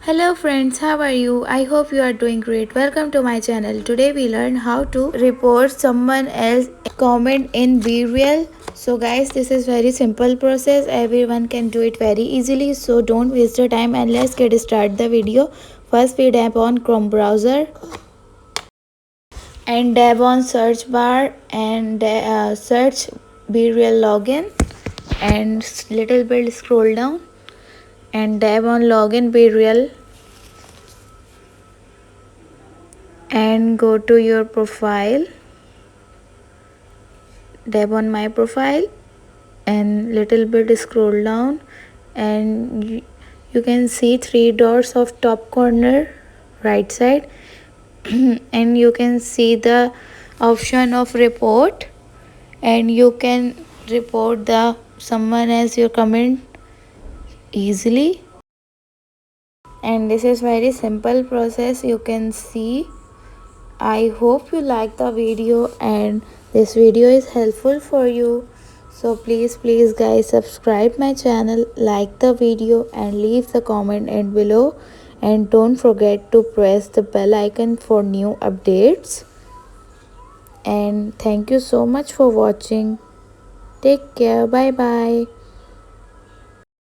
Hello friends, how are you? I hope you are doing great. Welcome to my channel. Today we learn how to report someone else comment in Bereal. So guys, this is very simple process. Everyone can do it very easily. So don't waste your time and let's get start the video. First we tap on Chrome browser and tap on search bar and search Bereal login and little bit scroll down and tap on login Bereal and go to your profile, tap on my profile and little bit scroll down and you can see three dots of top corner right side and you can see the option of report and you can report the someone as your comment easily. And this is very simple process. You can see. I hope you like the video and this video is helpful for you. So please guys, subscribe my channel, like the video and leave the comment and below, and don't forget to press the bell icon for new updates. And thank you so much for watching. Take care. Bye bye.